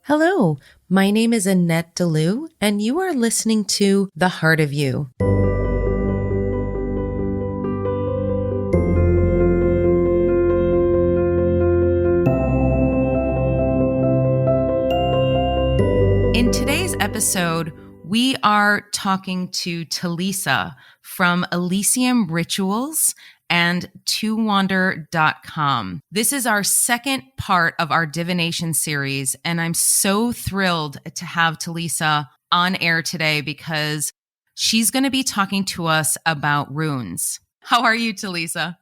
Hello, my name is Annette Dalloo, and you are listening to The Heart of You. In today's episode, we are talking to Talisa from Elysium Rituals and towander.com. This is our second part of our divination series, and I'm so thrilled to have Talisa on air today because she's going to be talking to us about runes. How are you, Talisa?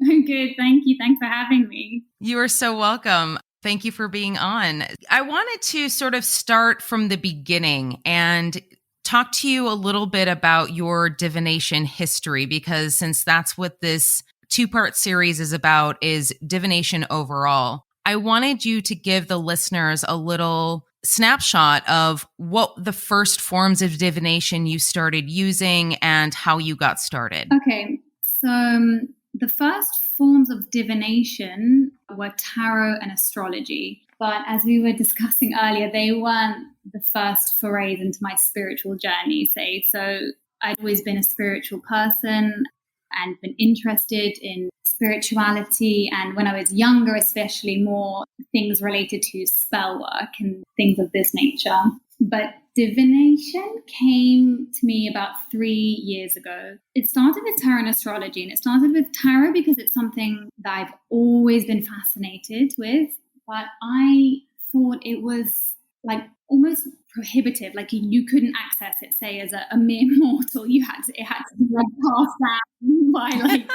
I'm good. Thank you. Thanks for having me. You are so welcome. Thank you for being on. I wanted to sort of start from the beginning and talk to you a little bit about your divination history, because since that's what this two-part series is about, is divination overall. I wanted you to give the listeners a little snapshot of what the first forms of divination you started using and how you got started. Okay. So the first forms of divination were tarot and astrology. But as we were discussing earlier, they weren't the first forays into my spiritual journey, say. So I'd always been a spiritual person and been interested in spirituality. And when I was younger, especially more things related to spell work and things of this nature. But divination came to me about 3 years ago. It started with tarot and astrology. And it started with tarot because it's something that I've always been fascinated with. But I thought it was like almost prohibitive. Like you couldn't access it, say, as a mere mortal. It had to be like passed down by like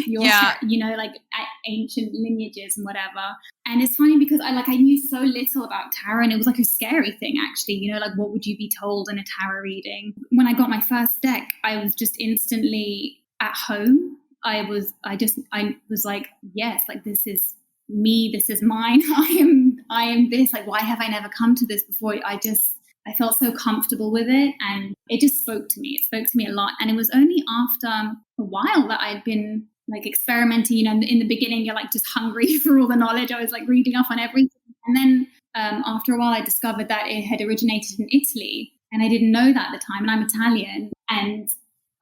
your, like ancient lineages and whatever. And it's funny because I knew so little about tarot, and it was like a scary thing actually. Like what would you be told in a tarot reading? When I got my first deck, I was just instantly at home. I was like, yes, like this is me, this is mine. I am this. Like, why have I never come to this before? I felt so comfortable with it, and it just spoke to me. It spoke to me a lot. And it was only after a while that I'd been like experimenting. In the beginning, you're like just hungry for all the knowledge. I was like reading up on everything. And then after a while, I discovered that it had originated in Italy. And I didn't know that at the time. And I'm Italian. And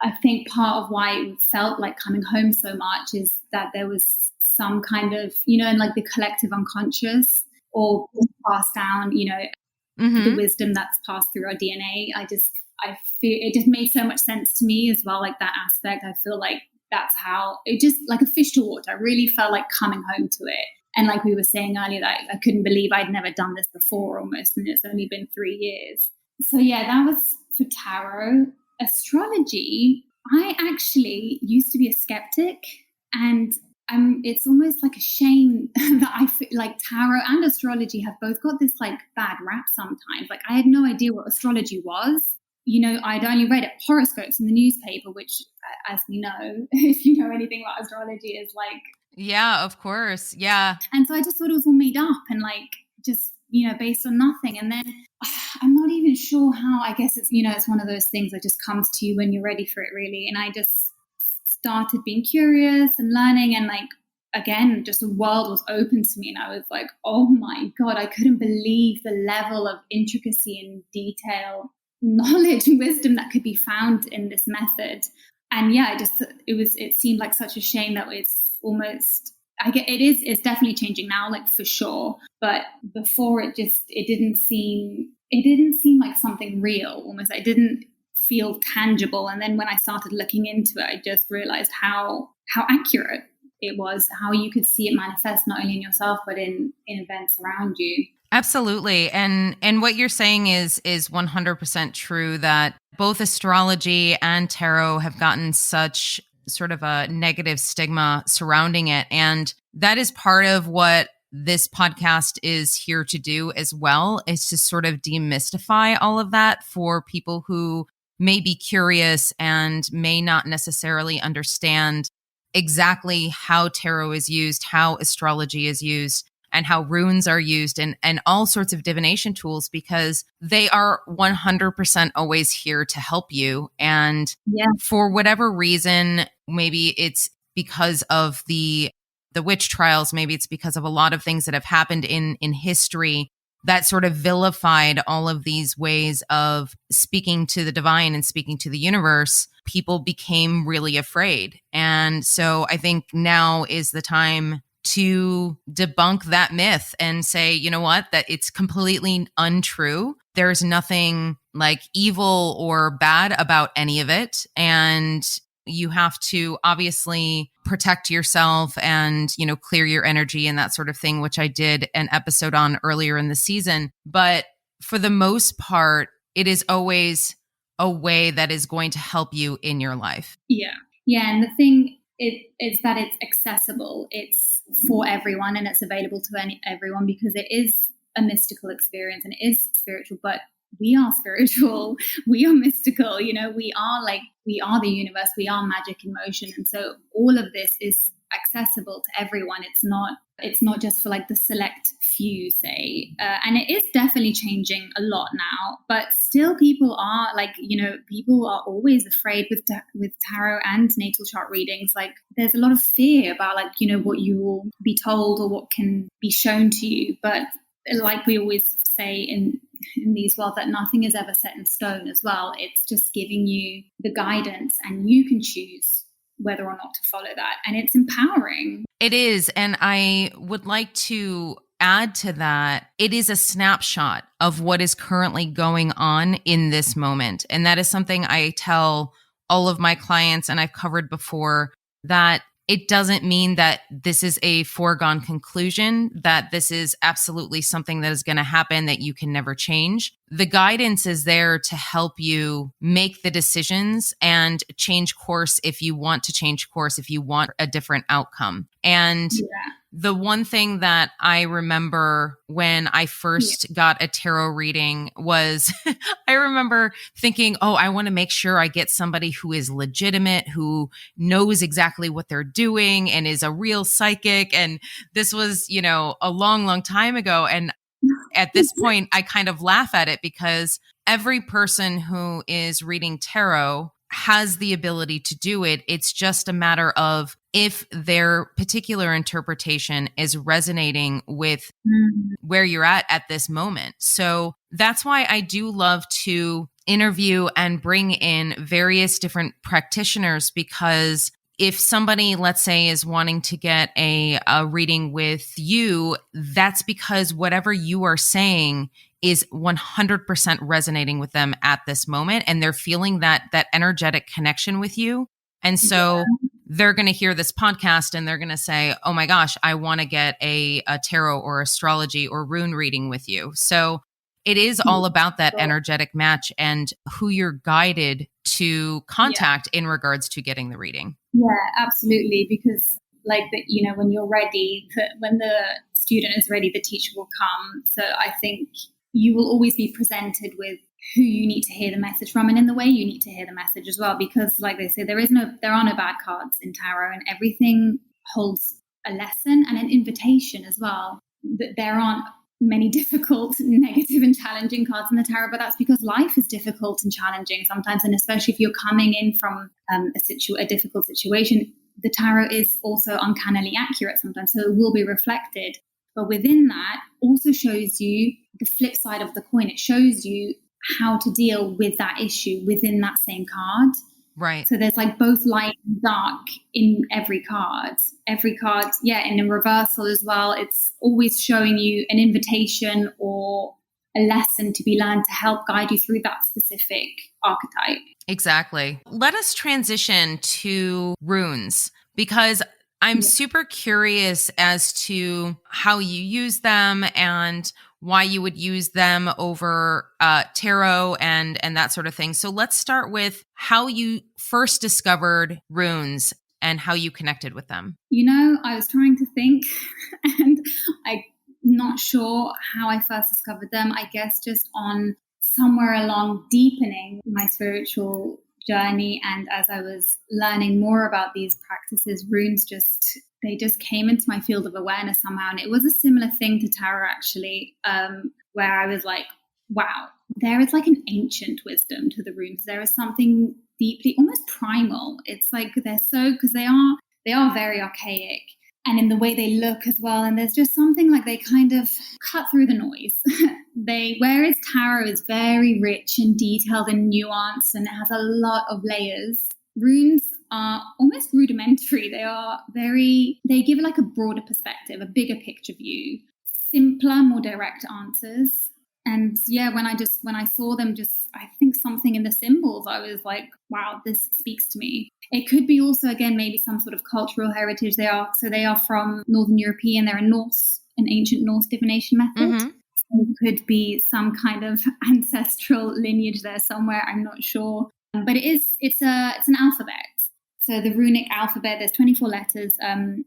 I think part of why it felt like coming home so much is that there was some kind of, in like the collective unconscious or passed down, the wisdom that's passed through our DNA. I feel it just made so much sense to me as well, like that aspect. I feel like that's how it just like a fish to water. I really felt like coming home to it. And like we were saying earlier, that I couldn't believe I'd never done this before almost, and it's only been 3 years. So yeah, that was for tarot. Astrology, I actually used to be a skeptic, and it's almost like a shame that I feel like tarot and astrology have both got this like bad rap sometimes. Like I had no idea what astrology was. I'd only read horoscopes in the newspaper, which, as we know, if you know anything about astrology, is like... Yeah, of course. Yeah. And so I just thought it was all made up and like just, based on nothing. And then I'm not even sure how. I guess it's, it's one of those things that just comes to you when you're ready for it, really. And I just started being curious and learning, and like, again, just the world was open to me, and I was like, oh my God, I couldn't believe the level of intricacy and detail, knowledge and wisdom that could be found in this method. And yeah, it seemed like such a shame that it's almost, it's definitely changing now, like for sure. But before it didn't seem like something real almost. I didn't feel tangible. And then when I started looking into it, I just realized how accurate it was, how you could see it manifest not only in yourself, but in events around you. Absolutely. And what you're saying is 100% true, that both astrology and tarot have gotten such sort of a negative stigma surrounding it. And that is part of what this podcast is here to do as well, is to sort of demystify all of that for people who may be curious and may not necessarily understand exactly how tarot is used, how astrology is used, and how runes are used, and all sorts of divination tools, because they are 100% always here to help you. And for whatever reason, maybe it's because of the witch trials. Maybe it's because of a lot of things that have happened in history that sort of vilified all of these ways of speaking to the divine and speaking to the universe. People became really afraid. And so I think now is the time to debunk that myth and say, you know what, that it's completely untrue. There's nothing like evil or bad about any of it. And you have to obviously protect yourself and, you know, clear your energy and that sort of thing, which I did an episode on earlier in the season. But for the most part, it is always a way that is going to help you in your life. Yeah. Yeah. And the thing is that it's accessible. It's for everyone and it's available to everyone because it is a mystical experience and it is spiritual, but we are spiritual, we are mystical, you know, we are the universe, we are magic in motion. And so all of this is accessible to everyone. It's not just for like the select few, say. And it is definitely changing a lot now, but still people are like, you know, people are always afraid with tarot and natal chart readings. Like there's a lot of fear about like, you know, what you will be told or what can be shown to you. But like we always say in these worlds, that nothing is ever set in stone as well. It's just giving you the guidance and you can choose whether or not to follow that. And it's empowering. It is. And I would like to add to that, it is a snapshot of what is currently going on in this moment. And that is something I tell all of my clients, and I've covered before, that it doesn't mean that this is a foregone conclusion, that this is absolutely something that is going to happen that you can never change. The guidance is there to help you make the decisions and change course if you want to change course, if you want a different outcome. And the one thing that I remember when I first got a tarot reading was I remember thinking, oh, I want to make sure I get somebody who is legitimate, who knows exactly what they're doing and is a real psychic. And this was, you know, a long, long time ago. And at this point, I kind of laugh at it because every person who is reading tarot has the ability to do it. It's just a matter of if their particular interpretation is resonating with where you're at this moment. So that's why I do love to interview and bring in various different practitioners, because if somebody, let's say, is wanting to get a reading with you, that's because whatever you are saying is 100% resonating with them at this moment. And they're feeling that energetic connection with you. And so they're going to hear this podcast and they're going to say, oh my gosh, I want to get a tarot or astrology or rune reading with you. So it is all about that energetic match and who you're guided to contact in regards to getting the reading. Yeah, absolutely. Because like that, you know, when you're ready, when the student is ready, the teacher will come. So I think you will always be presented with who you need to hear the message from and in the way you need to hear the message as well. Because like they say, there are no bad cards in tarot, and everything holds a lesson and an invitation as well. That there aren't many difficult, negative and challenging cards in the tarot, but that's because life is difficult and challenging sometimes. And especially if you're coming in from a difficult situation, the tarot is also uncannily accurate sometimes. So it will be reflected. But within that also shows you the flip side of the coin. It shows you how to deal with that issue within that same card. Right. So there's like both light and dark in every card. Every card, in a reversal as well. It's always showing you an invitation or a lesson to be learned to help guide you through that specific archetype. Exactly. Let us transition to runes, because I'm super curious as to how you use them and why you would use them over tarot and that sort of thing. So let's start with how you first discovered runes and how you connected with them. You know, I was trying to think and I'm not sure how I first discovered them. I guess just on somewhere along deepening my spiritual journey. And as I was learning more about these practices, runes they just came into my field of awareness somehow. And it was a similar thing to tarot, actually, where I was like, wow, there is like an ancient wisdom to the runes. There is something deeply, almost primal. It's like because they are they are very archaic. And in the way they look as well. And there's just something like they kind of cut through the noise. Whereas tarot is very rich and detailed and nuanced and it has a lot of layers, runes are almost rudimentary. They give like a broader perspective, a bigger picture view, simpler, more direct answers. And yeah, when I saw them, I think something in the symbols, I was like, wow, this speaks to me. It could be also, again, maybe some sort of cultural heritage. They are from Northern European. They're an ancient Norse divination method. Mm-hmm. So it could be some kind of ancestral lineage there somewhere. I'm not sure, but it's an alphabet. So the runic alphabet, there's 24 letters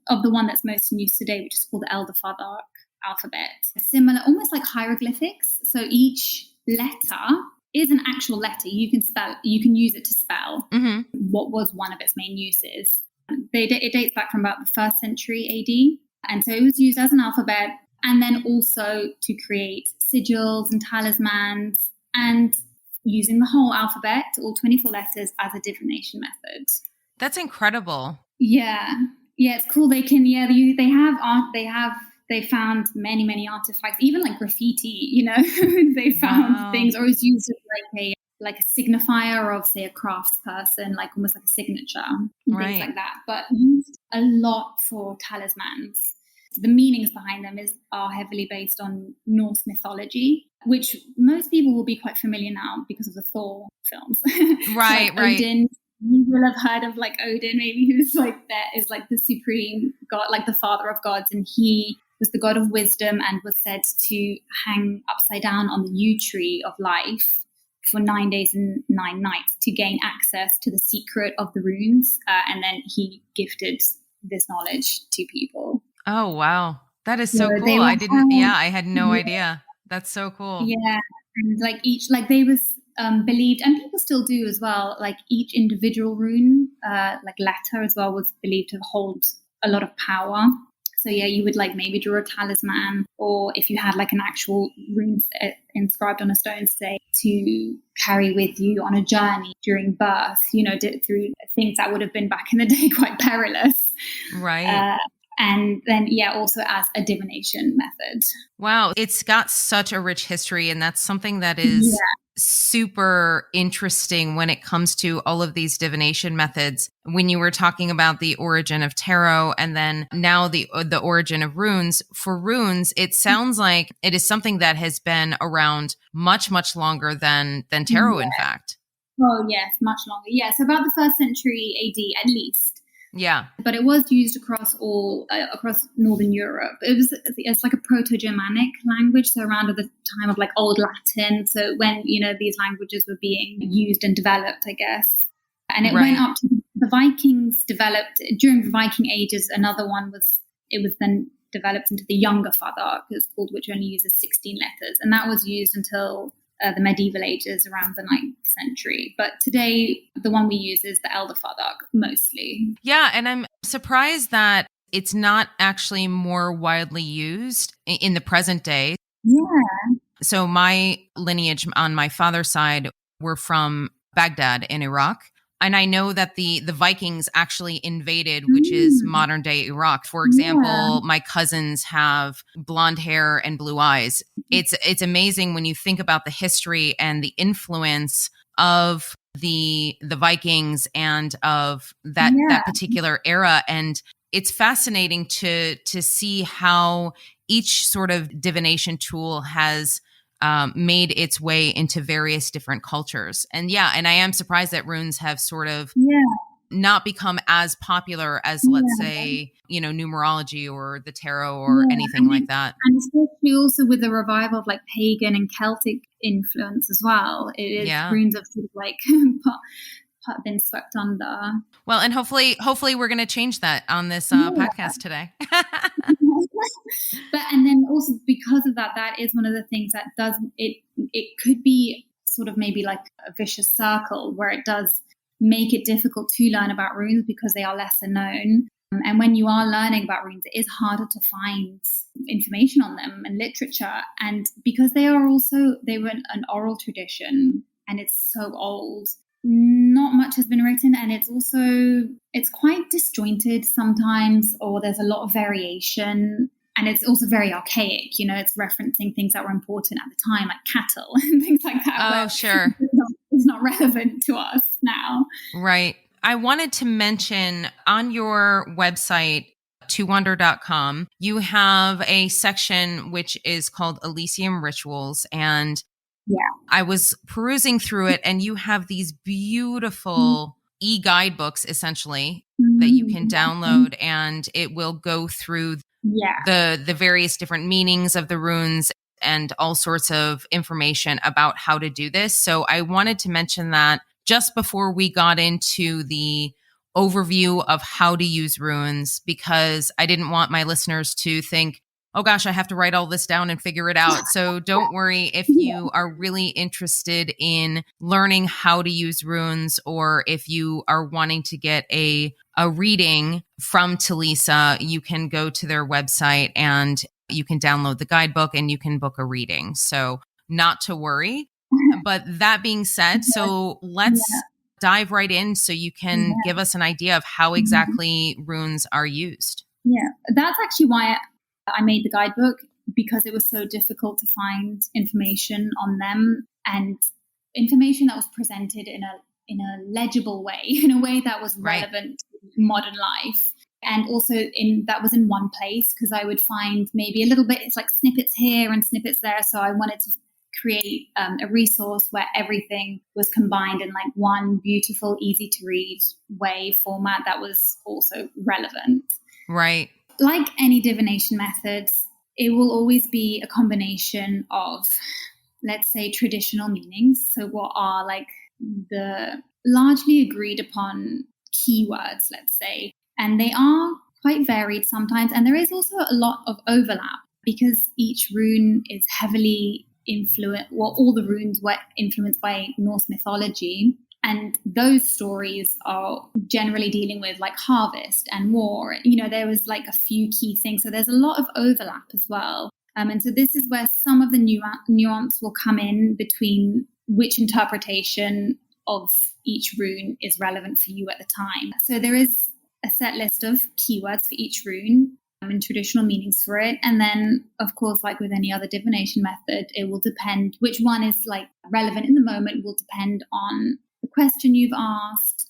of the one that's most in use today, which is called the Elder Father alphabet. Similar, almost like hieroglyphics. So each letter is an actual letter. You can use it to spell what was one of its main uses. It dates back from about the 1st century AD. And so it was used as an alphabet and then also to create sigils and talismans and using the whole alphabet, all 24 letters, as a divination method. That's incredible. Yeah, it's cool. They can, they found many artifacts, even like graffiti, they found things, or it's used as like a signifier of, say, a craftsperson, like almost like a signature, and things like that. But used a lot for talismans. The meanings behind them are heavily based on Norse mythology, which most people will be quite familiar now because of the Thor films. Right. Odin. You will have heard of like Odin, maybe, who's like the supreme god, like the father of gods, and he was the god of wisdom and was said to hang upside down on the yew tree of life for 9 days and 9 nights to gain access to the secret of the runes, and then he gifted this knowledge to people. Oh wow, that is so cool. I had no idea. That's so cool. Yeah, and they was believed, and people still do as well, like each individual rune, like letter as well, was believed to hold a lot of power. So yeah, you would like maybe draw a talisman, or if you had like an actual rune inscribed on a stone, say, to carry with you on a journey during birth, through things that would have been back in the day quite perilous. Right. And then, also as a divination method. Wow. It's got such a rich history. And that's something that is super interesting when it comes to all of these divination methods. When you were talking about the origin of tarot and then now the origin of runes, for runes, it sounds like it is something that has been around much, much longer than tarot, in fact. Oh, yes, much longer. Yes, about the 1st century AD at least. Yeah. But it was used across Northern Europe. It's like a Proto-Germanic language, so around at the time of like Old Latin. So when, these languages were being used and developed, I guess. And it went up to the Vikings developed during the Viking ages. Another one was then developed into the Younger Father, which only uses 16 letters. And that was used until the medieval ages, around the 9th century. But today, the one we use is the Elder Father, mostly. Yeah, and I'm surprised that it's not actually more widely used in the present day. Yeah. So my lineage on my father's side were from Baghdad in Iraq. And I know that the Vikings actually invaded, which is modern day Iraq. For example, my cousins have blonde hair and blue eyes. It's amazing when you think about the history and the influence of the Vikings and of that particular era. And it's fascinating to see how each sort of divination tool has made its way into various different cultures. And and I am surprised that runes have sort of not become as popular as, let's say, numerology or the tarot or anything like that. And especially also with the revival of like pagan and Celtic influence as well. Runes have sort of like been swept under. Well, and hopefully we're going to change that on this podcast today. And then also because of that is one of the things that does it could be sort of maybe like a vicious circle where it does make it difficult to learn about runes because they are lesser known. And when you are learning about runes, it is harder to find information on them and literature. And because they were an oral tradition and it's so old, not not much has been written, and it's quite disjointed sometimes, or there's a lot of variation. And it's also very archaic, it's referencing things that were important at the time, like cattle and things like that. Oh, sure. It's not relevant to us now. Right. I wanted to mention on your website, towonder.com, you have a section which is called Elysium Rituals. And I was perusing through it, and you have these beautiful e-guidebooks, essentially, that you can download, and it will go through the various different meanings of the runes and all sorts of information about how to do this. So I wanted to mention that just before we got into the overview of how to use runes, because I didn't want my listeners to think, oh gosh, I have to write all this down and figure it out. So don't worry if you are really interested in learning how to use runes, or if you are wanting to get a reading from Talisa, you can go to their website and you can download the guidebook and you can book a reading. So not to worry. But that being said, so let's dive right in so you can give us an idea of how exactly runes are used. Yeah, that's actually why I made the guidebook, because it was so difficult to find information on them, and information that was presented in a legible way, in a way that was relevant to modern life. And also that was in one place, because I would find maybe a little bit, it's like snippets here and snippets there. So I wanted to create a resource where everything was combined in like one beautiful, easy to read format that was also relevant. Right. Like any divination methods, it will always be a combination of, let's say, traditional meanings. So what are like the largely agreed upon keywords, let's say, and they are quite varied sometimes. And there is also a lot of overlap, because each rune is heavily all the runes were influenced by Norse mythology. And those stories are generally dealing with like harvest and war. There was like a few key things. So there's a lot of overlap as well. And so this is where some of the nuance will come in between which interpretation of each rune is relevant for you at the time. So there is a set list of keywords for each rune and traditional meanings for it. And then, of course, like with any other divination method, it will depend which one is like relevant in the moment, will depend on the question you've asked,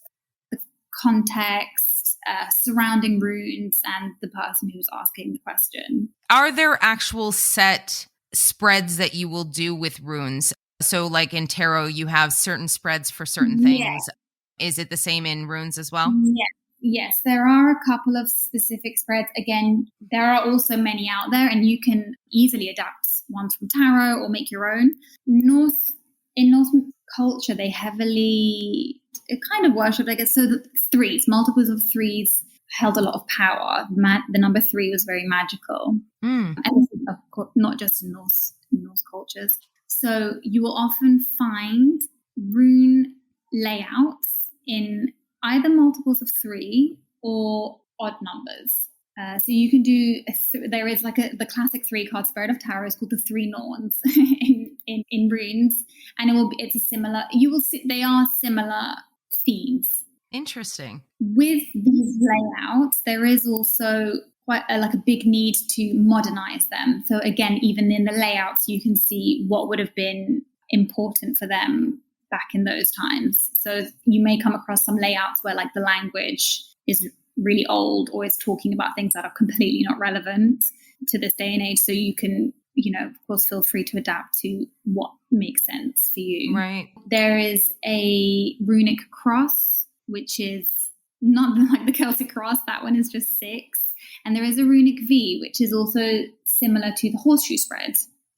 the context, surrounding runes, and the person who's asking the question. Are there actual set spreads that you will do with runes? So like in tarot, you have certain spreads for certain things. Is it the same in runes as well? Yes, there are a couple of specific spreads. Again, there are also many out there, and you can easily adapt ones from tarot or make your own. In Norse culture, they heavily kind of worship, I guess, so the threes, multiples of threes held a lot of power. The number 3 was very magical. And of course, not just in Norse cultures. So you will often find rune layouts in either multiples of 3 or odd numbers. So you can do, there is like the classic 3-card spread of tarot is called the 3 Norns in runes. And it's a similar, you will see, they are similar themes. Interesting. With these layouts, there is also quite a big need to modernize them. So again, even in the layouts, you can see what would have been important for them back in those times. So you may come across some layouts where like the language is really old, or is talking about things that are completely not relevant to this day and age. So you can, of course, feel free to adapt to what makes sense for you. Right. There is a runic cross, which is not like the Celtic cross. That one is just 6. And there is a runic V, which is also similar to the horseshoe spread.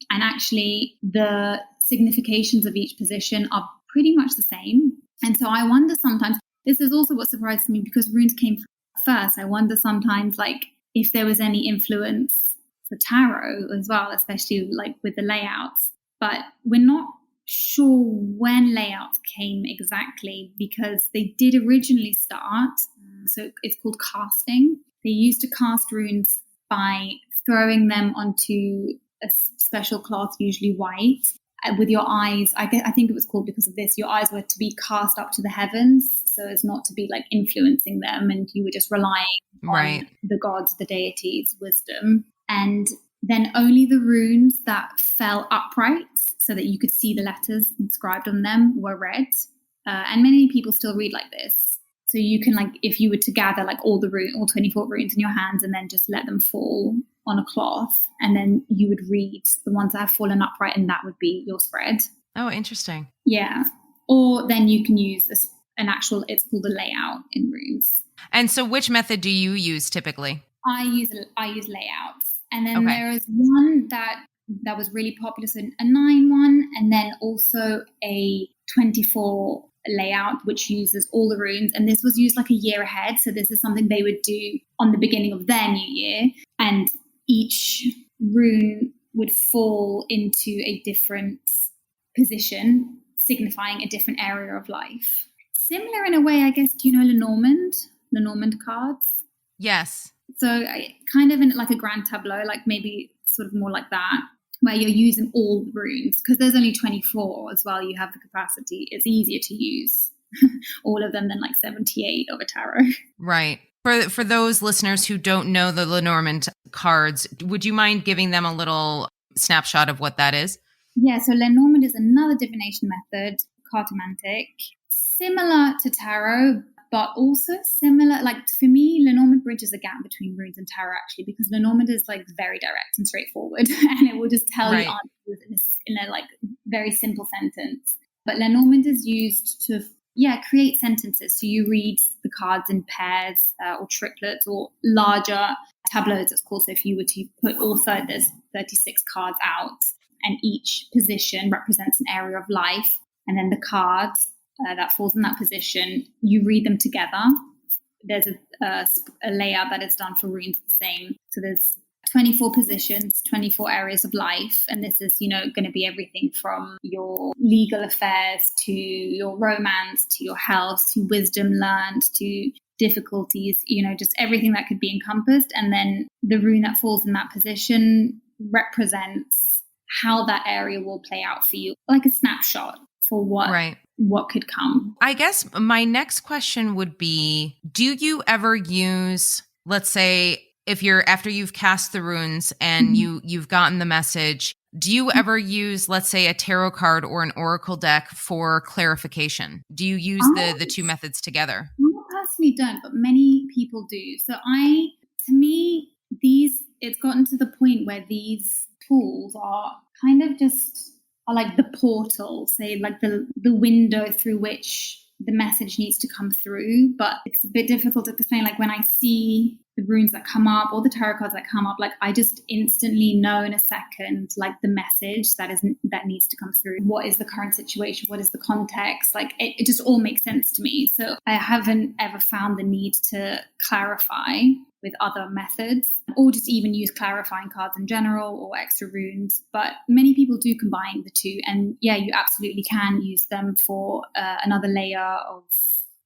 And actually, the significations of each position are pretty much the same. And so I wonder sometimes, this is also what surprises me, because runes came first. I wonder sometimes like if there was any influence for tarot as well, especially like with the layouts. But we're not sure when layouts came exactly, because they did originally start. So it's called casting. They used to cast runes by throwing them onto a special cloth, usually white, with your eyes, I think it was called because of this, your eyes were to be cast up to the heavens, so as not to be like influencing them, and you were just relying on the gods, the deities' wisdom. And then only the runes that fell upright so that you could see the letters inscribed on them were read. And many people still read like this. So you can, like, if you were to gather like all 24 runes in your hands and then just let them fall on a cloth, and then you would read the ones that have fallen upright, and that would be your spread. Oh, interesting. Yeah. Or then you can use an actual, it's called a layout in runes. And so which method do you use typically? I use layouts. And then there is one that was really popular, so a 9 one, and then also a 24 layout, which uses all the runes. And this was used like a year ahead. So this is something they would do on the beginning of their new year. And each rune would fall into a different position, signifying a different area of life. Similar in a way, I guess. Do you know Lenormand cards? Yes. So kind of in like a grand tableau, like maybe sort of more like that, where you're using all the runes, because there's only 24 as well. You have the capacity. It's easier to use all of them than like 78 of a tarot. Right. For those listeners who don't know the Lenormand cards, would you mind giving them a little snapshot of what that is? Yeah, so Lenormand is another divination method, cartomantic, similar to tarot, but also similar. Like, for me, Lenormand bridges a gap between runes and tarot, actually, because Lenormand is like very direct and straightforward, and it will just tell you answers in a like very simple sentence. But Lenormand is used to create sentences. So you read the cards in pairs or triplets or larger tableaus, it's called. So if you were to put there's 36 cards out, and each position represents an area of life. And then the cards that falls in that position, you read them together. There's a layout that is done for runes the same. So there's 24 positions, 24 areas of life. And this is, going to be everything from your legal affairs to your romance, to your health, to wisdom learned, to difficulties, just everything that could be encompassed. And then the rune that falls in that position represents how that area will play out for you, like a snapshot for what could come. I guess my next question would be, do you ever use, let's say, after you've cast the runes and you've gotten the message, do you ever use, let's say, a tarot card or an oracle deck for clarification? Do you use the two methods together? I personally don't, but many people do. So to me, it's gotten to the point where these tools are kind of are like the portal, say, like the window through which the message needs to come through. But it's a bit difficult to explain. Like, when I see the runes that come up or the tarot cards that come up, like, I just instantly know in a second, like, the message that needs to come through. What is the current situation? What is the context? Like, it just all makes sense to me. So I haven't ever found the need to clarify with other methods, or just even use clarifying cards in general or extra runes. But many people do combine the two, and yeah, you absolutely can use them for another layer of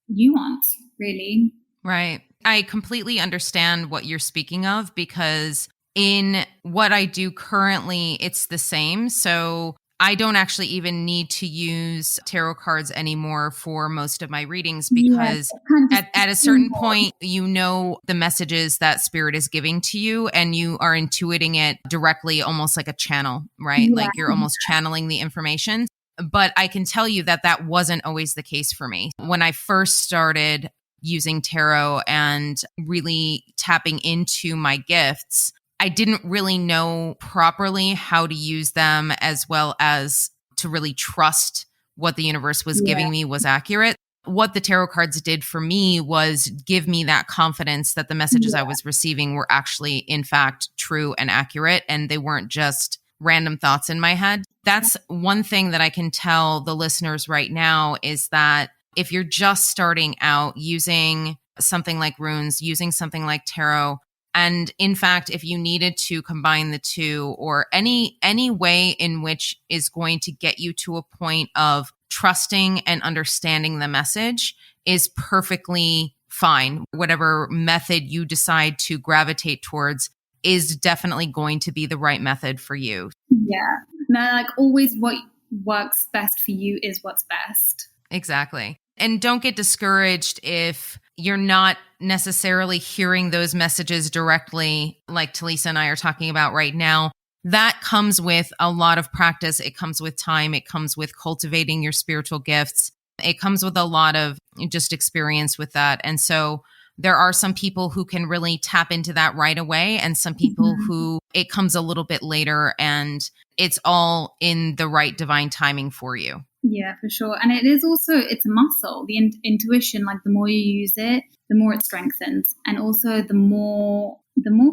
nuance, really. Right. I completely understand what you're speaking of, because in what I do currently, it's the same. So I don't actually even need to use tarot cards anymore for most of my readings, because at a certain point, the messages that spirit is giving to you, and you are intuiting it directly, almost like a channel, right? Like, you're almost channeling the information. But I can tell you that wasn't always the case for me. When I first started using tarot and really tapping into my gifts, I didn't really know properly how to use them, as well as to really trust what the universe was giving me was accurate. What the tarot cards did for me was give me that confidence that the messages I was receiving were actually, in fact, true and accurate, and they weren't just random thoughts in my head. That's one thing that I can tell the listeners right now, is that if you're just starting out using something like runes, using something like tarot, and in fact, if you needed to combine the two, or any way in which is going to get you to a point of trusting and understanding the message, is perfectly fine. Whatever method you decide to gravitate towards is definitely going to be the right method for you. Yeah. No, like, always what works best for you is what's best. Exactly. And don't get discouraged if you're not necessarily hearing those messages directly, like Talisa and I are talking about right now. That comes with a lot of practice. It comes with time. It comes with cultivating your spiritual gifts. It comes with a lot of just experience with that. And so there are some people who can really tap into that right away, and some people who it comes a little bit later, and it's all in the right divine timing for you. Yeah, for sure. And it is also, it's a muscle. The intuition, like the more you use it, the more it strengthens. And also the more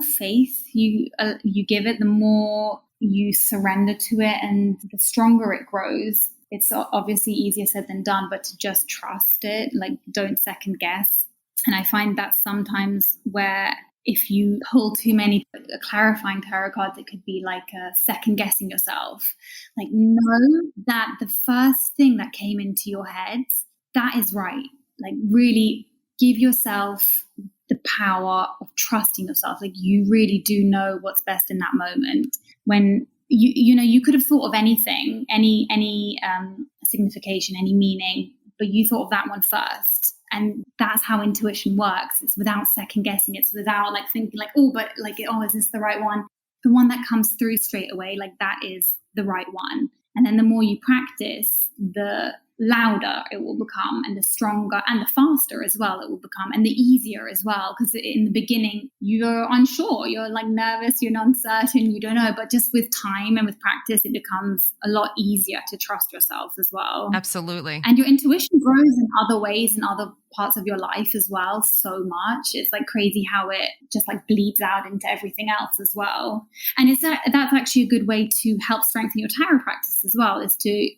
faith you give it, the more you surrender to it, and the stronger it grows. It's obviously easier said than done, but to just trust it, like don't second guess. And I find that sometimes where if you pull too many clarifying tarot cards, it could be like second guessing yourself. Like, know that the first thing that came into your head, that is right. Like, really give yourself the power of trusting yourself. Like, you really do know what's best in that moment. When you could have thought of anything, any signification, any meaning, but you thought of that one first. And that's how intuition works. It's without second guessing. It's without like thinking like, is this the right one? The one that comes through straight away, like that is the right one. And then the more you practice, the louder it will become, and the stronger and the faster as well it will become, and the easier as well. Because in the beginning, you're unsure, you're like nervous, you're uncertain, you don't know. But just with time and with practice, it becomes a lot easier to trust yourself as well. Absolutely. And your intuition grows in other ways in other parts of your life as well so much. It's like crazy how it just like bleeds out into everything else as well. And that's actually a good way to help strengthen your tarot practice as well, is to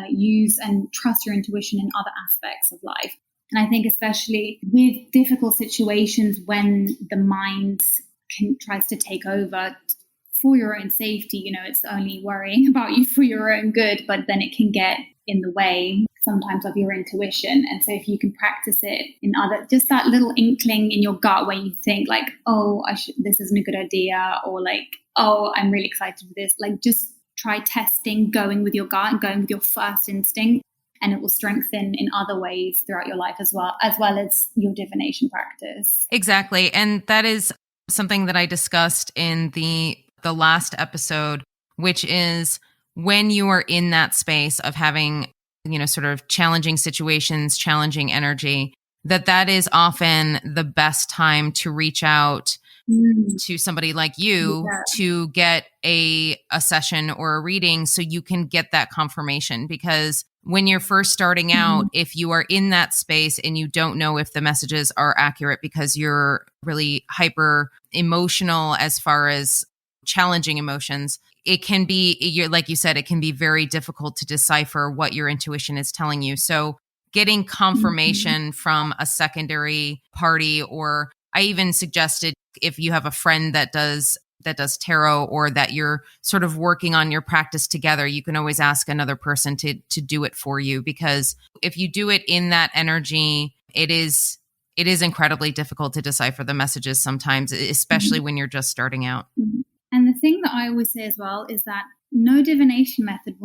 use and trust your intuition in other aspects of life. And I think especially with difficult situations when the mind tries to take over for your own safety, it's only worrying about you for your own good, but then it can get in the way sometimes of your intuition. And so if you can practice it in just that little inkling in your gut where you think like, oh, this isn't a good idea, or like, oh, I'm really excited for this, like just try testing, going with your gut and going with your first instinct, and it will strengthen in other ways throughout your life as well as your divination practice. Exactly. And that is something that I discussed in the last episode, which is when you are in that space of having, sort of challenging situations, challenging energy, that is often the best time to reach out to somebody like you to get a session or a reading, so you can get that confirmation. Because when you're first starting out, if you are in that space and you don't know if the messages are accurate because you're really hyper emotional as far as challenging emotions, it can be, like you said, it can be very difficult to decipher what your intuition is telling you. So getting confirmation from a secondary party, or I even suggested if you have a friend that does tarot, or that you're sort of working on your practice together, you can always ask another person to do it for you. Because if you do it in that energy, it is incredibly difficult to decipher the messages sometimes, especially when you're just starting out. And the thing that I always say as well is that no divination method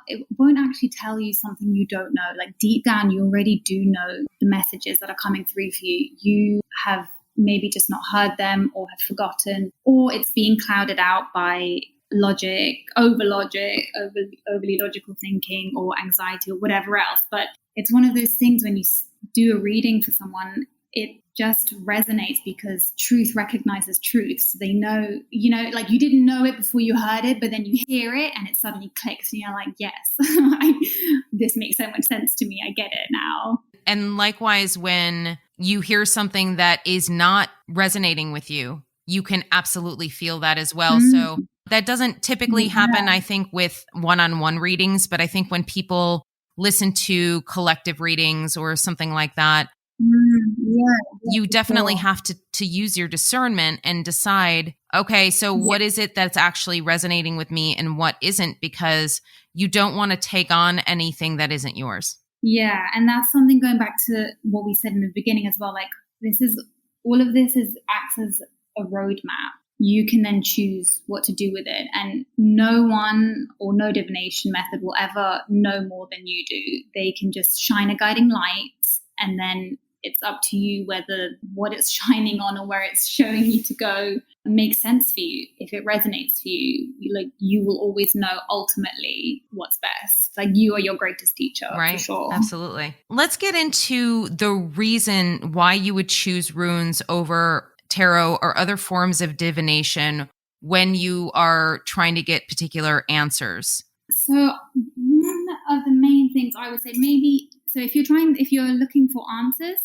it won't actually tell you something you don't know. Like deep down, you already do know the messages that are coming through for you. You have maybe just not heard them, or have forgotten, or it's being clouded out by overly logical thinking, or anxiety, or whatever else. But it's one of those things when you do a reading for someone, it just resonates because truth recognizes truth. So they know, like you didn't know it before you heard it, but then you hear it and it suddenly clicks and you're like, yes, this makes so much sense to me. I get it now. And likewise, when you hear something that is not resonating with you, you can absolutely feel that as well. So that doesn't typically happen, I think, with one-on-one readings, but I think when people listen to collective readings or something like that, you definitely have to use your discernment and decide, okay, so what is it that's actually resonating with me and what isn't, because you don't want to take on anything that isn't yours. Yeah. And that's something going back to what we said in the beginning as well. Like all of this acts as a roadmap. you can then choose what to do with it. And no one or no divination method will ever know more than you do. They can just shine a guiding light, and then it's up to you whether what it's shining on or where it's showing you to go makes sense for you. If it resonates for you, you will always know ultimately what's best. Like, you are your greatest teacher, right? For sure. Absolutely. Let's get into the reason why you would choose runes over tarot or other forms of divination when you are trying to get particular answers. So one of the main things I would say, maybe, so if you're looking for answers,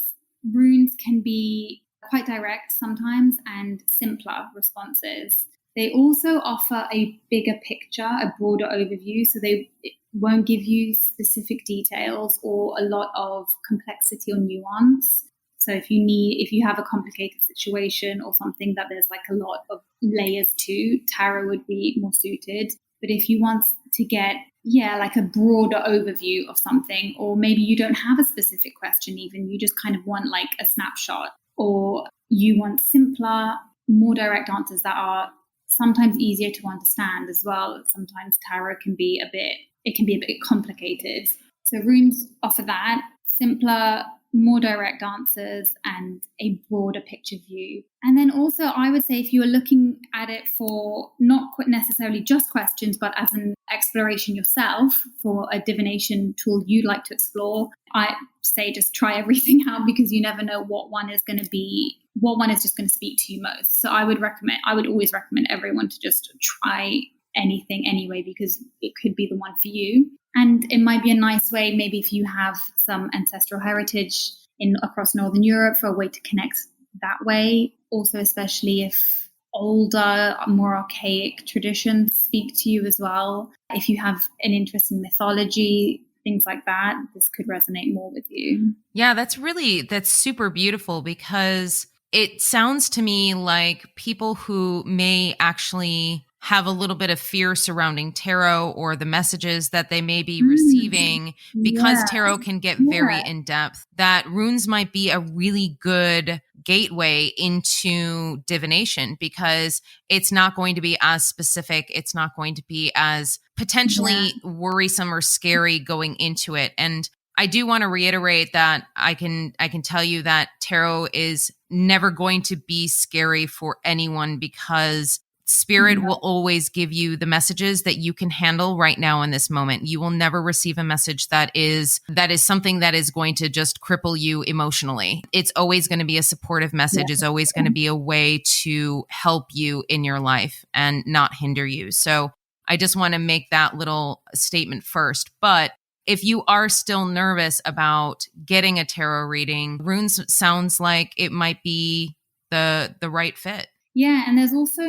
runes can be quite direct sometimes and simpler responses. They also offer a bigger picture, a broader overview, so they won't give you specific details or a lot of complexity or nuance. So if you have a complicated situation or something that there's like a lot of layers to, tarot would be more suited. But if you want to get, like a broader overview of something, or maybe you don't have a specific question even, you just kind of want like a snapshot, or you want simpler, more direct answers that are sometimes easier to understand as well. Sometimes tarot can be a bit complicated. So runes offer that, simpler, more direct answers and a broader picture view. And then also I would say if you are looking at it for not necessarily just questions, but as an exploration yourself for a divination tool you'd like to explore, I say just try everything out, because you never know what one is just going to speak to you most. So I would always recommend everyone to just try anything anyway, because it could be the one for you. And it might be a nice way, maybe if you have some ancestral heritage across Northern Europe, for a way to connect that way. Also, especially if older, more archaic traditions speak to you as well. If you have an interest in mythology, things like that, this could resonate more with you. Yeah, that's super beautiful, because it sounds to me like people who may actually have a little bit of fear surrounding tarot or the messages that they may be receiving, because tarot can get very in depth, that runes might be a really good gateway into divination, because it's not going to be as specific. It's not going to be as potentially worrisome or scary going into it. And I do want to reiterate that I can tell you that tarot is never going to be scary for anyone, because spirit will always give you the messages that you can handle right now in this moment. You will never receive a message that is something that is going to just cripple you emotionally. It's always going to be a supportive message. It's always going to be a way to help you in your life and not hinder you. So I just want to make that little statement first. But if you are still nervous about getting a tarot reading, runes sounds like it might be the right fit. Yeah, and there's also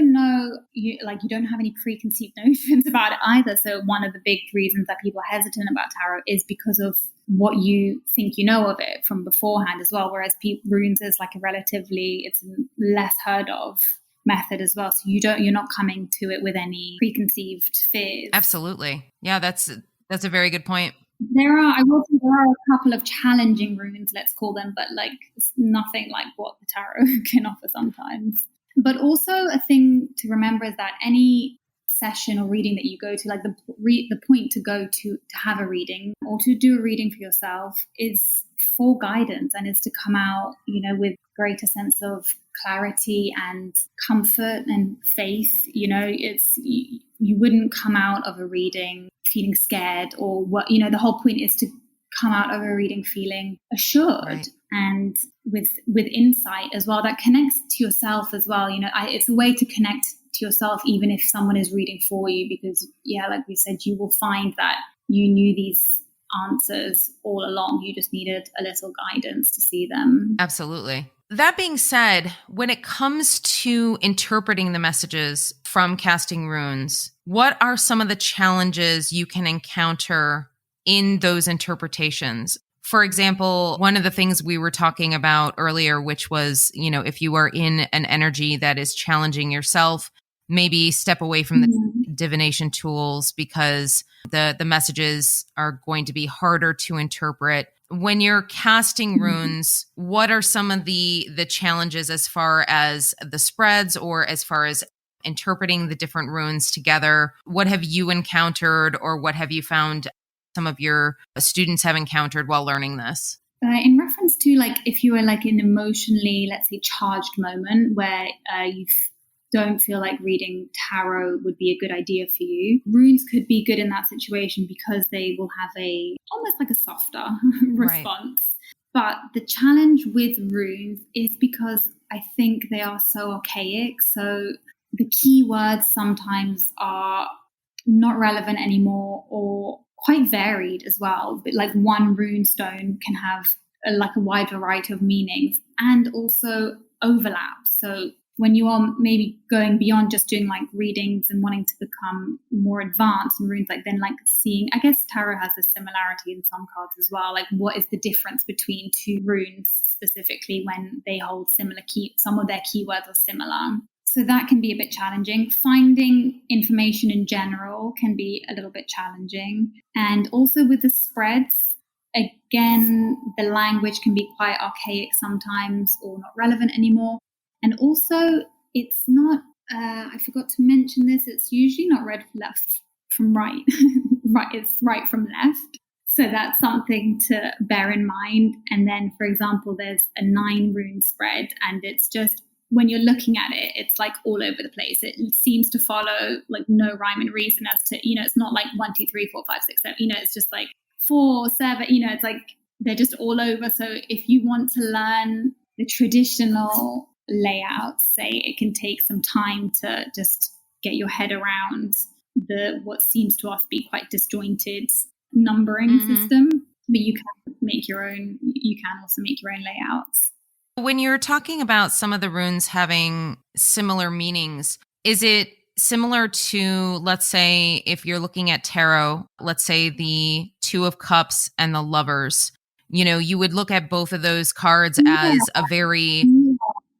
you don't have any preconceived notions about it either. So one of the big reasons that people are hesitant about tarot is because of what you think you know of it from beforehand as well. Whereas runes is like it's a less heard of method as well. So you're not coming to it with any preconceived fears. Absolutely. Yeah, that's a very good point. There are a couple of challenging runes, let's call them, but like nothing like what the tarot can offer sometimes. But also a thing to remember is that any session or reading that you go to, like the point to go to have a reading or to do a reading for yourself is for guidance, and is to come out, with greater sense of clarity and comfort and faith. You wouldn't come out of a reading feeling scared or what, the whole point is to come out of a reading feeling assured and with insight as well that connects to yourself as well. It's a way to connect to yourself even if someone is reading for you, because like we said, you will find that you knew these answers all along. You just needed a little guidance to see them. Absolutely. That being said, when it comes to interpreting the messages from casting runes, what are some of the challenges you can encounter in those interpretations? For example, one of the things we were talking about earlier, which was, if you are in an energy that is challenging yourself, maybe step away from the divination tools, because the messages are going to be harder to interpret. When you're casting runes, what are some of the challenges as far as the spreads or as far as interpreting the different runes together. What have you encountered, or what have you found some of your students have encountered while learning this? In reference to like if you are like in emotionally, let's say, charged moment where you don't feel like reading tarot would be a good idea for you, runes could be good in that situation because they will have a almost like a softer response. But the challenge with runes is because I think they are so archaic. So the keywords sometimes are not relevant anymore or quite varied as well. But like one rune stone can have like a wide variety of meanings and also overlap. So when you are maybe going beyond just doing like readings and wanting to become more advanced in runes, like then like seeing, I guess tarot has a similarity in some cards as well. Like what is the difference between two runes specifically when they hold similar some of their keywords are similar. So that can be a bit challenging. Finding information in general can be a little bit challenging. And also with the spreads, again, the language can be quite archaic sometimes or not relevant anymore. And also, it's not, I forgot to mention this, it's usually not read left from right. It's right from left. So that's something to bear in mind. And then, for example, there's a 9 rune spread, and it's just, when you're looking at it, it's like all over the place. It seems to follow like no rhyme and reason as to, it's not like 1, 2, 3, 4, 5, 6, 7, it's just like 4, 7, it's like they're just all over. So if you want to learn the traditional layout, say, it can take some time to just get your head around what seems to us be quite disjointed numbering system. But you can make your own. You can also make your own layouts. When you're talking about some of the runes having similar meanings, is it similar to, let's say, if you're looking at tarot, let's say the 2 of Cups and the Lovers, you would look at both of those cards as a very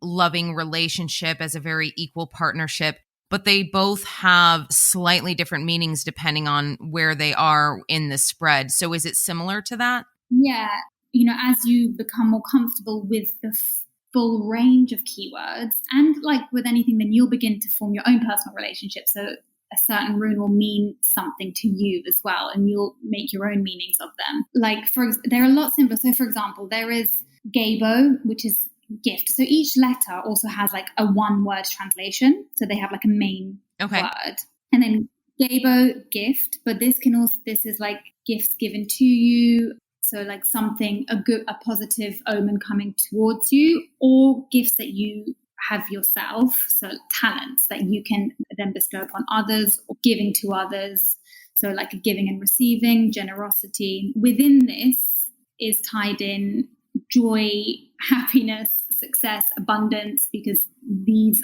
loving relationship, as a very equal partnership, but they both have slightly different meanings depending on where they are in the spread. So is it similar to that? Yeah. As you become more comfortable with the full range of keywords, and like with anything, then you'll begin to form your own personal relationship. So a certain rune will mean something to you as well, and you'll make your own meanings of them. Like, they're a lot simpler. So, for example, there is Gabo, which is gift. So each letter also has like a 1-word translation. So they have like a main word. And then Gabo, gift. But this is like gifts given to you. So like something, a positive omen coming towards you, or gifts that you have yourself. So talents that you can then bestow upon others or giving to others. So like a giving and receiving, generosity. Within this is tied in joy, happiness, success, abundance, because these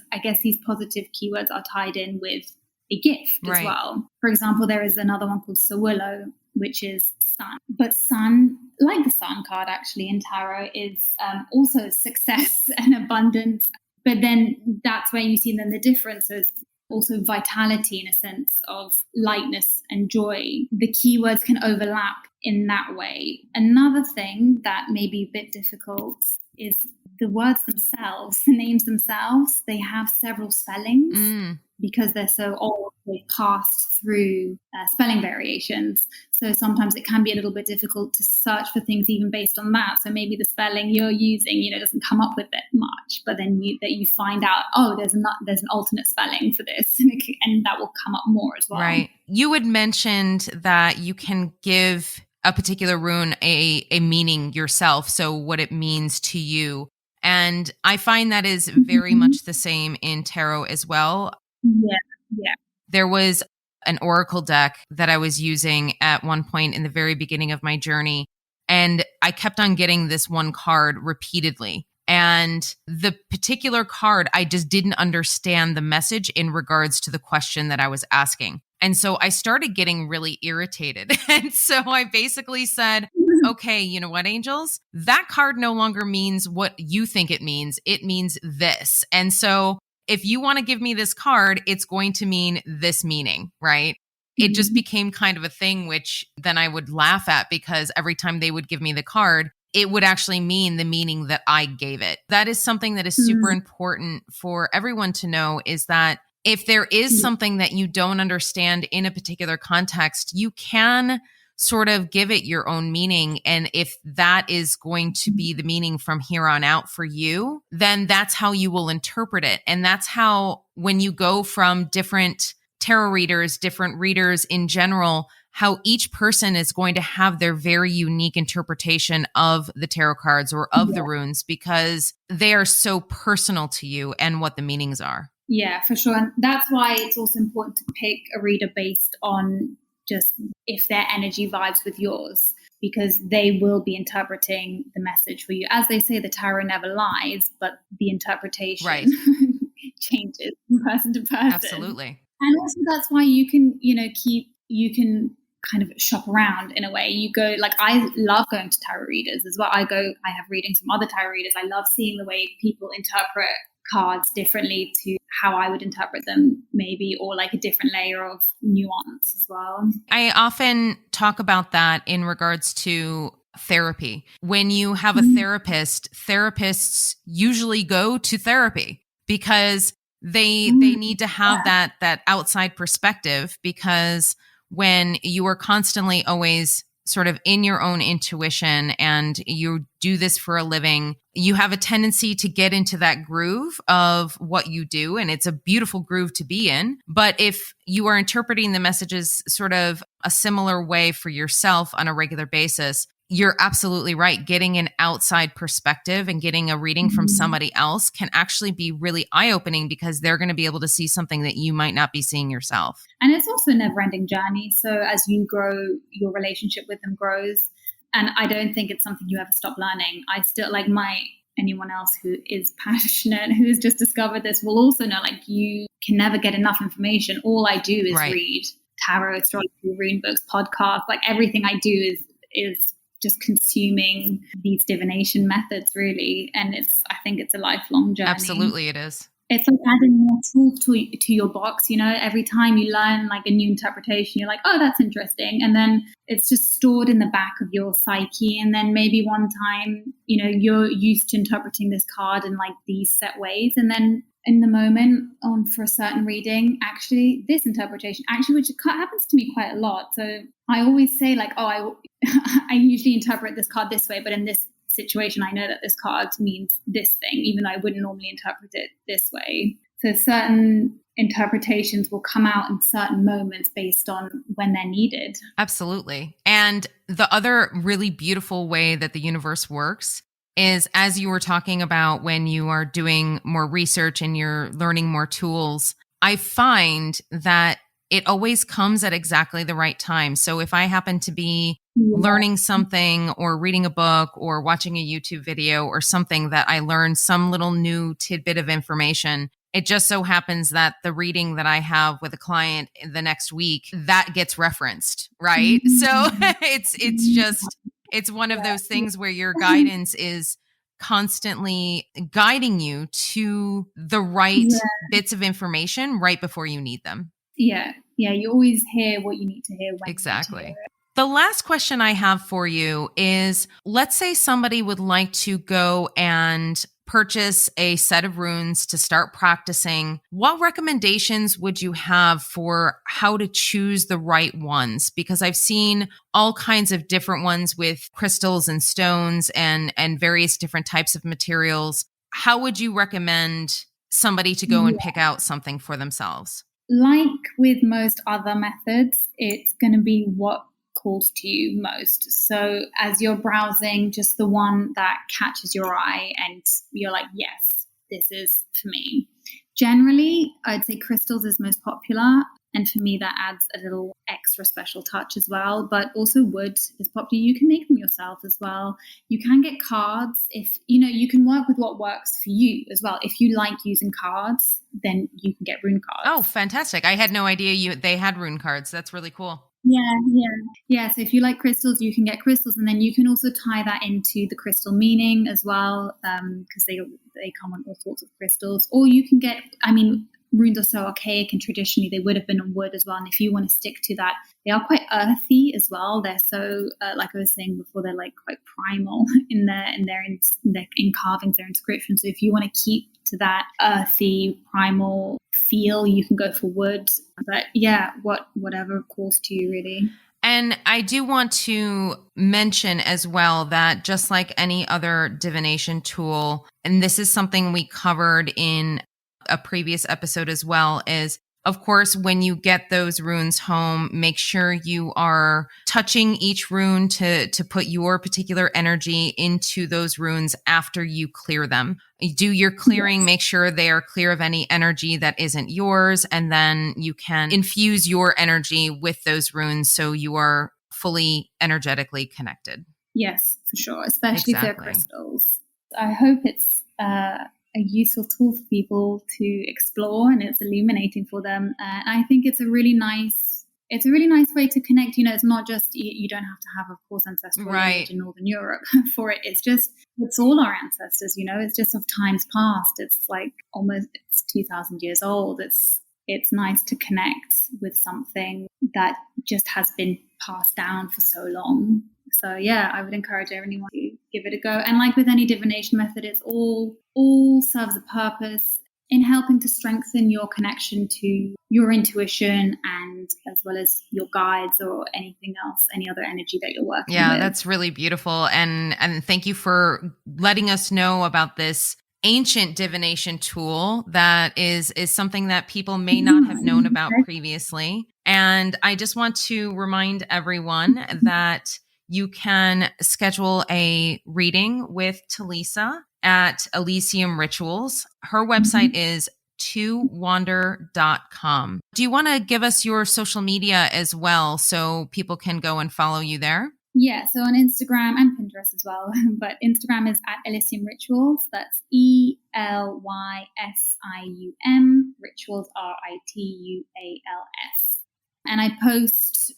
positive keywords are tied in with a gift as well. For example, there is another one called Sawillow, which is sun. But sun, like the sun card actually in tarot, is also success and abundance. But then that's where you see then the difference is also vitality in a sense of lightness and joy. The keywords can overlap in that way. Another thing that may be a bit difficult is the words themselves, the names themselves. They have several spellings because they're so old. They passed through spelling variations. So sometimes it can be a little bit difficult to search for things even based on that. So maybe the spelling you're using, doesn't come up with it much, but then you find out, there's an alternate spelling for this, and that will come up more as well. Right. You had mentioned that you can give a particular rune a meaning yourself, so what it means to you. And I find that is very much the same in tarot as well. Yeah. There was an oracle deck that I was using at one point in the very beginning of my journey, and I kept on getting this one card repeatedly. And the particular card, I just didn't understand the message in regards to the question that I was asking. And so I started getting really irritated. And so I basically said, okay, you know what, angels? That card no longer means what you think it means. It means this. And so if you want to give me this card, it's going to mean this meaning, right? It just became kind of a thing, which then I would laugh at, because every time they would give me the card, it would actually mean the meaning that I gave it. That is something that is super important for everyone to know, is that if there is something that you don't understand in a particular context, you can sort of give it your own meaning. And if that is going to be the meaning from here on out for you, then that's how you will interpret it. And that's how, when you go from different tarot readers, different readers in general, how each person is going to have their very unique interpretation of the tarot cards or of the runes, because they are so personal to you and what the meanings are. Yeah, for sure. And that's why it's also important to pick a reader based on just if their energy vibes with yours, because they will be interpreting the message for you. As they say, the tarot never lies, but the interpretation changes from person to person. Absolutely. And also that's why you can, you can kind of shop around in a way. You go, like, I love going to tarot readers as well. I have readings from other tarot readers. I love seeing the way people interpret cards differently to how I would interpret them, maybe, or like a different layer of nuance as well. I often talk about that in regards to therapy. When you have a therapist, therapists usually go to therapy because they need to have that outside perspective, because when you are constantly always sort of in your own intuition and you do this for a living, you have a tendency to get into that groove of what you do. And it's a beautiful groove to be in. But if you are interpreting the messages sort of a similar way for yourself on a regular basis, you're absolutely right. Getting an outside perspective and getting a reading from somebody else can actually be really eye-opening, because they're going to be able to see something that you might not be seeing yourself. And it's also a never-ending journey. So as you grow, your relationship with them grows. And I don't think it's something you ever stop learning. I still, like, anyone else who is passionate, who has just discovered this, will also know, like, you can never get enough information. All I do is read tarot, astrology, rune books, podcasts. Like, everything I do is just consuming these divination methods, really. And I think it's a lifelong journey. Absolutely, it is. It's like adding more tools to your box. Every time you learn like a new interpretation, you're like, oh, that's interesting. And then it's just stored in the back of your psyche. And then maybe one time, you're used to interpreting this card in like these set ways. And then in the moment for a certain reading, actually this interpretation, which happens to me quite a lot. So I always say like, oh, I usually interpret this card this way, but in this situation, I know that this card means this thing, even though I wouldn't normally interpret it this way. So certain interpretations will come out in certain moments based on when they're needed. Absolutely. And the other really beautiful way that the universe works is, as you were talking about, when you are doing more research and you're learning more tools, I find that it always comes at exactly the right time. So if I happen to be learning something or reading a book or watching a YouTube video or something that I learned some little new tidbit of information, it just so happens that the reading that I have with a client the next week, that gets referenced, right? So it's one of those things where your guidance is constantly guiding you to the right bits of information right before you need them. Yeah. You always hear what you need to hear when exactly. You need to hear it. The last question I have for you is, let's say somebody would like to go and purchase a set of runes to start practicing. What recommendations would you have for how to choose the right ones? Because I've seen all kinds of different ones with crystals and stones and various different types of materials. How would you recommend somebody to go and pick out something for themselves? Like with most other methods, it's going to be what calls to you most. So as you're browsing, just the one that catches your eye and you're like, yes, this is for me. Generally, I'd say crystals is most popular. And for me, that adds a little extra special touch as well. But also wood is popular. You can make them yourself as well. You can get cards. If you can work with what works for you as well. If you like using cards, then you can get rune cards. Oh, fantastic. I had no idea they had rune cards. That's really cool. Yeah. So if you like crystals, you can get crystals, and then you can also tie that into the crystal meaning as well, because they come on all sorts of crystals. Or you can get, runes are so archaic, and traditionally they would have been on wood as well. And if you want to stick to that, they are quite earthy as well. They're so, like I was saying before, they're like quite primal in their carvings, their inscriptions. So if you want to keep to that earthy, primal feel, you can go for wood. But yeah, whatever calls to you, really. And I do want to mention as well that just like any other divination tool, and this is something we covered in a previous episode as well, is of course, when you get those runes home, make sure you are touching each rune to put your particular energy into those runes after you clear them. You do your clearing, make sure they are clear of any energy that isn't yours, and then you can infuse your energy with those runes so you are fully energetically connected. Yes, for sure, especially if they're crystals. I hope it's a useful tool for people to explore, and it's illuminating for them. And I think it's a really nice way to connect. You know, it's not just, you don't have to have, of course, ancestral lineage in Northern Europe for it. It's all our ancestors, you know, it's just of times past. It's like it's 2,000 years old. It's nice to connect with something that just has been passed down for so long. So yeah, I would encourage everyone to give it a go. And like with any divination method, it's all serves a purpose in helping to strengthen your connection to your intuition, and as well as your guides or anything else, any other energy that you're working with. Yeah, that's really beautiful. And thank you for letting us know about this ancient divination tool that is something that people may not have known about previously. And I just want to remind everyone that you can schedule a reading with Talisa at Elysium Rituals. Her website is towander.com. Do you want to give us your social media as well so people can go and follow you there? Yeah, so on Instagram and Pinterest as well. But Instagram is at Elysium Rituals. That's ELYSIUM Rituals, RITUALS. And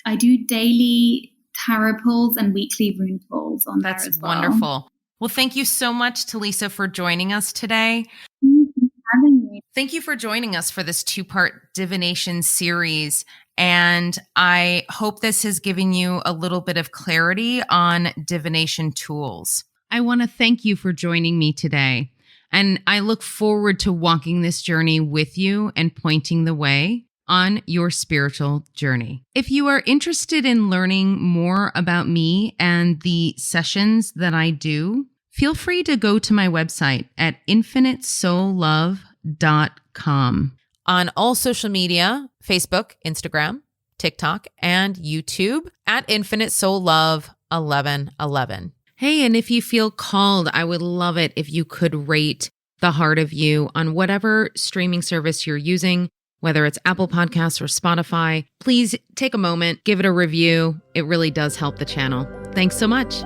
I do daily tarot pulls and weekly rune pulls on there as well. That's wonderful. Well, thank you so much, Talisa, for joining us today. Thank you for joining us for this 2-part divination series. And I hope this has given you a little bit of clarity on divination tools. I want to thank you for joining me today. And I look forward to walking this journey with you and pointing the way on your spiritual journey. If you are interested in learning more about me and the sessions that I do, feel free to go to my website at infinitesoullove.com. On all social media, Facebook, Instagram, TikTok, and YouTube at Infinite Soul Love 1111. Hey, and if you feel called, I would love it if you could rate The Heart of You on whatever streaming service you're using, whether it's Apple Podcasts or Spotify. Please take a moment, give it a review. It really does help the channel. Thanks so much.